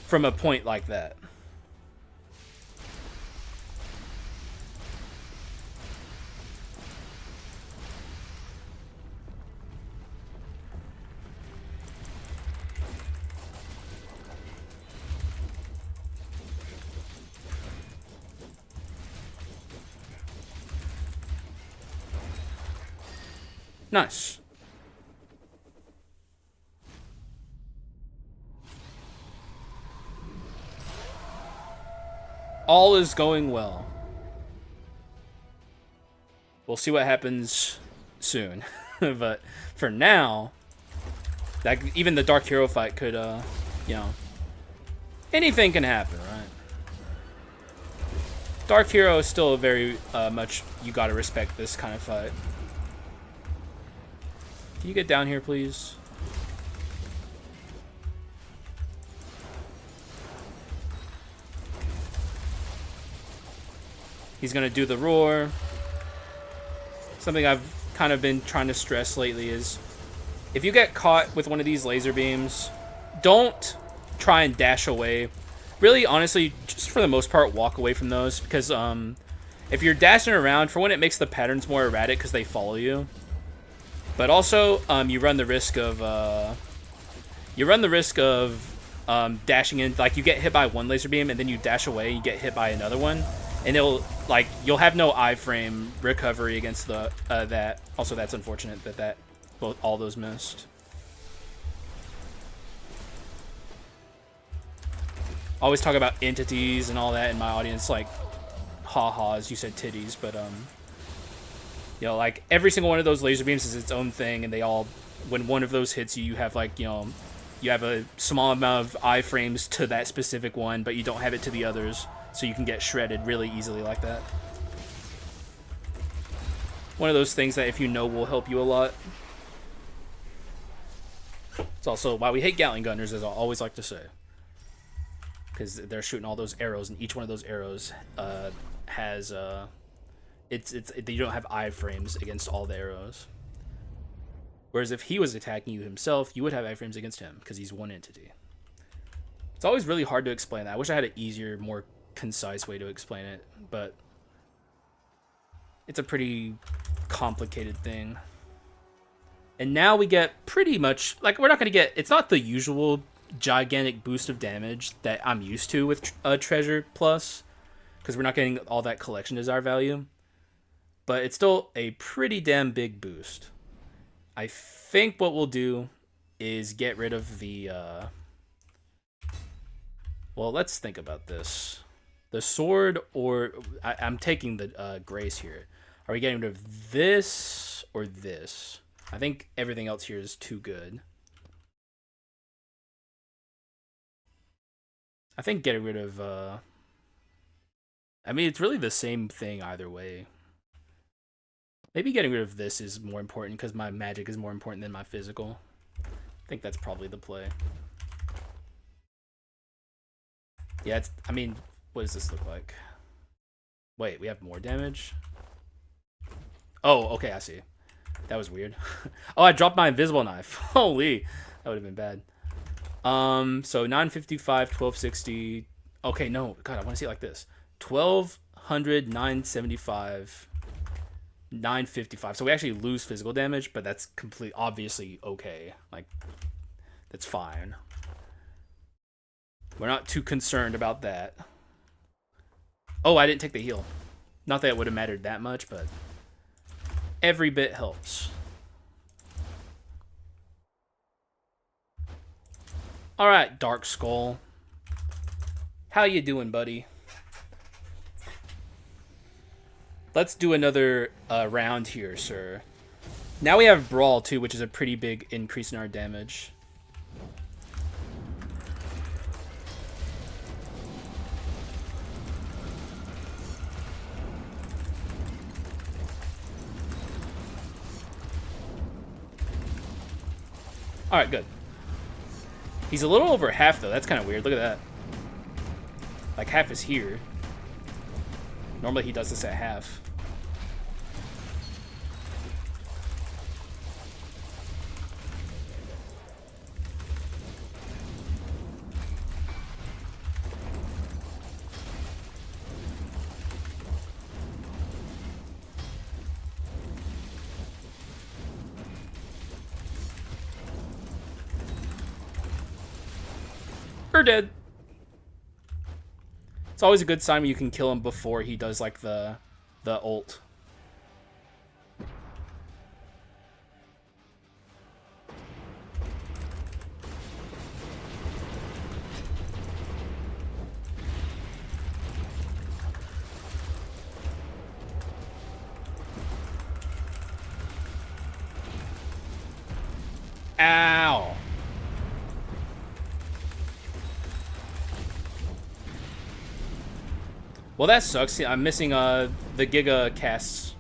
Speaker 1: from a point like that. Nice. All is going well. We'll see what happens soon. But for now, like even the Dark Hero fight could, you know, anything can happen, right? Dark Hero is still a very much, you gotta respect this kind of fight. Can you get down here, please? He's gonna do the roar. Something I've kind of been trying to stress lately is if you get caught with one of these laser beams, don't try and dash away. Really, honestly, just for the most part, walk away from those because if you're dashing around, for one, it makes the patterns more erratic because they follow you. But also, you run the risk of dashing in. Like you get hit by one laser beam and then you dash away, you get hit by another one, and it'll like you'll have no iframe recovery against the that. Also, that's unfortunate that both all those missed. Always talk about entities and all that in my audience, like ha-has. You said titties, but you know, like every single one of those laser beams is its own thing, and they all, when one of those hits you, you have like, you know, you have a small amount of iframes to that specific one, but you don't have it to the others, so you can get shredded really easily like that. One of those things that if you know will help you a lot. It's also why we hate Gatling gunners, as I always like to say. Because they're shooting all those arrows, and each one of those arrows has you don't have iframes against all the arrows. Whereas if he was attacking you himself, you would have iframes against him because he's one entity. It's always really hard to explain that. I wish I had an easier, more concise way to explain it, but it's a pretty complicated thing. And now we get pretty much, like, we're not going to get, it's not the usual gigantic boost of damage that I'm used to with Treasure Plus, because we're not getting all that collection desire value. But it's still a pretty damn big boost. I think what we'll do is get rid of the... well, let's think about this. The sword, or... I'm taking the grace here. Are we getting rid of this or this? I think everything else here is too good. I think getting rid of... I mean, it's really the same thing either way. Maybe getting rid of this is more important because my magic is more important than my physical. I think that's probably the play. Yeah, it's, I mean, what does this look like? Wait, we have more damage? Oh, okay, I see. That was weird. Oh, I dropped my invisible knife. Holy, that would have been bad. So 955, 1260. Okay, no, God, I want to see it like this. 1200, 975. 955. So we actually lose physical damage, but that's obviously okay. Like, That's fine. We're not too concerned about that. Oh, I didn't take the heal. Not that it would have mattered that much, but every bit helps. All right, Dark Skull. How you doing, buddy? Let's do another round here, sir. Now we have Brawl, too, which is a pretty big increase in our damage. Alright, good. He's a little over half, though. That's kind of weird. Look at that. Like, half is here. Normally he does this at half. We're dead. It's always a good sign when you can kill him before he does like the ult. Ow. Well, that sucks. I'm missing the Giga casts.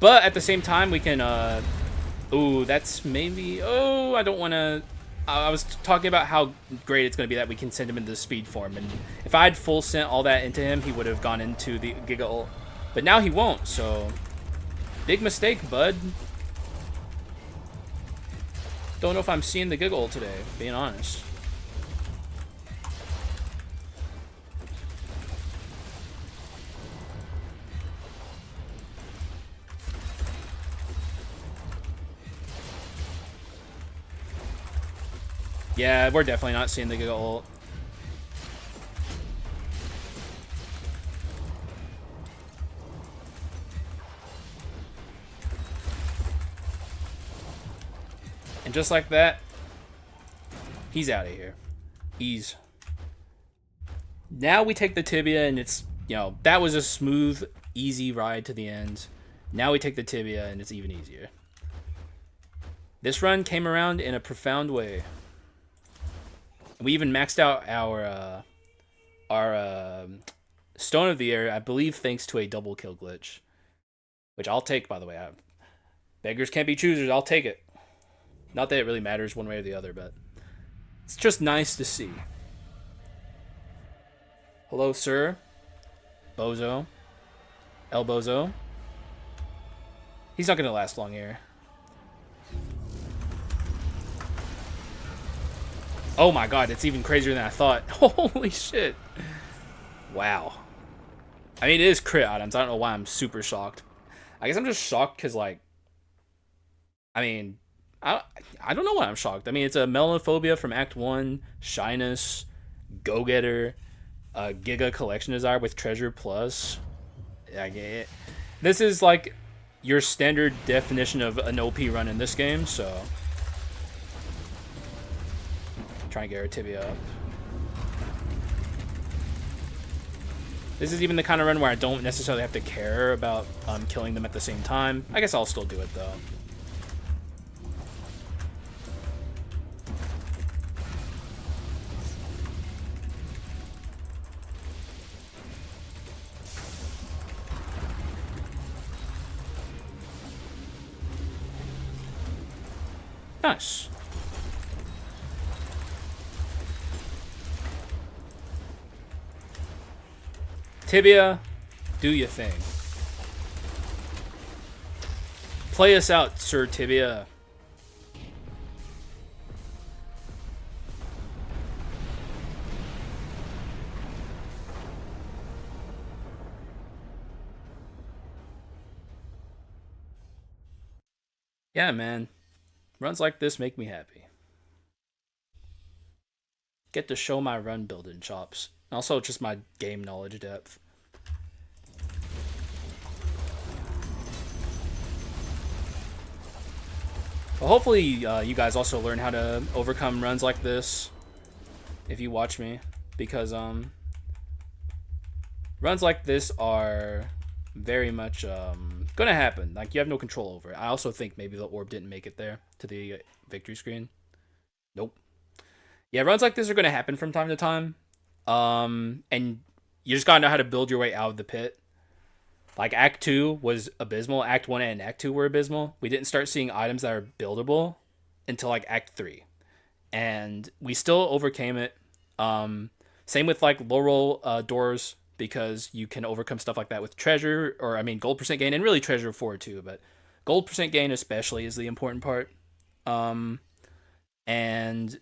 Speaker 1: But at the same time, we can... Ooh, that's maybe... Oh, I don't want to... I was talking about how great it's going to be that we can send him into the speed form. And if I had full sent all that into him, he would have gone into the Giga ult. But now he won't, so... Big mistake, bud. Don't know if I'm seeing the Giga ult today, being honest. Yeah, we're definitely not seeing the Giga ult. And just like that, he's out of here. Ease. Now we take the tibia, and it's, you know, that was a smooth, easy ride to the end. Now we take the tibia, and it's even easier. This run came around in a profound way. We even maxed out our Stone of the Air, I believe, thanks to a double kill glitch, which I'll take, by the way. Beggars can't be choosers. I'll take it. Not that it really matters one way or the other, but it's just nice to see. Hello, sir. Bozo. El Bozo. He's not going to last long here. Oh my god, it's even crazier than I thought. Holy shit. Wow. I mean, it is crit items. I don't know why I'm super shocked. I guess I'm just shocked because, like... I mean... I don't know why I'm shocked. I mean, it's a Melanophobia from Act 1, Shyness, Go-Getter, Giga Collection Desire with Treasure Plus. I get it. This is, like, your standard definition of an OP run in this game, so... Trying to get our tibia up. This is even the kind of run where I don't necessarily have to care about killing them at the same time. I guess I'll still do it though. Nice. Tibia, do your thing. Play us out, Sir Tibia. Yeah, man. Runs like this make me happy. get to show my run building chops. Also, just my game knowledge depth. Well, hopefully, you guys also learn how to overcome runs like this if you watch me, because runs like this are very much gonna happen. Like, you have no control over it. I also think maybe the orb didn't make it there to the victory screen. Nope. Yeah, runs like this are gonna happen from time to time. And you just gotta know how to build your way out of the pit. Like, Act 2 was abysmal. Act 1 and Act 2 were abysmal. We didn't start seeing items that are buildable until, like, Act 3. And we still overcame it. Same with, like, low roll doors, because you can overcome stuff like that with treasure, or, I mean, gold percent gain, and really treasure 4 too, but gold percent gain especially is the important part. And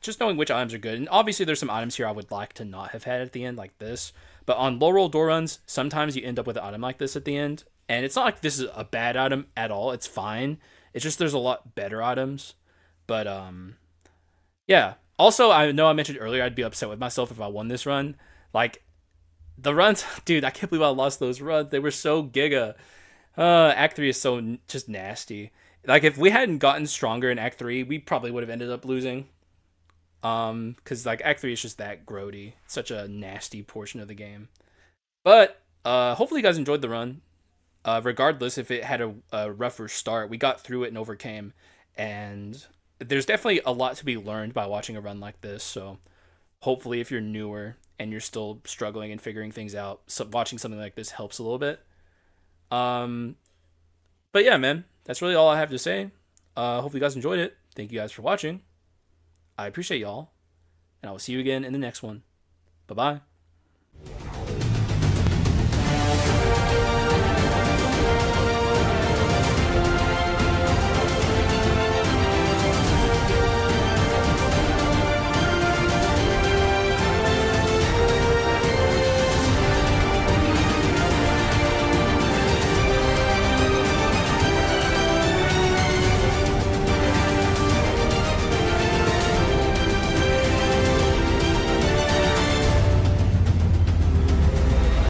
Speaker 1: just knowing which items are good. And obviously, there's some items here I would like to not have had at the end, like this. But on low roll door runs, sometimes you end up with an item like this at the end. And it's not like this is a bad item at all. It's fine. It's just there's a lot better items. But yeah. Also, I know I mentioned earlier I'd be upset with myself if I won this run. Like, the runs, dude, I can't believe I lost those runs. They were so giga. Act 3 is so just nasty. Like, if we hadn't gotten stronger in Act 3, we probably would have ended up losing. Because, like, Act 3 is just that grody. It's such a nasty portion of the game. But hopefully you guys enjoyed the run. Regardless if it had a rougher start, we got through it and overcame. And there's definitely a lot to be learned by watching a run like this. So hopefully, if you're newer and you're still struggling and figuring things out, so watching something like this helps a little bit. But yeah, man, that's really all I have to say. Hope you guys enjoyed it. Thank you guys for watching. I appreciate y'all, and I will see you again in the next one. Bye bye.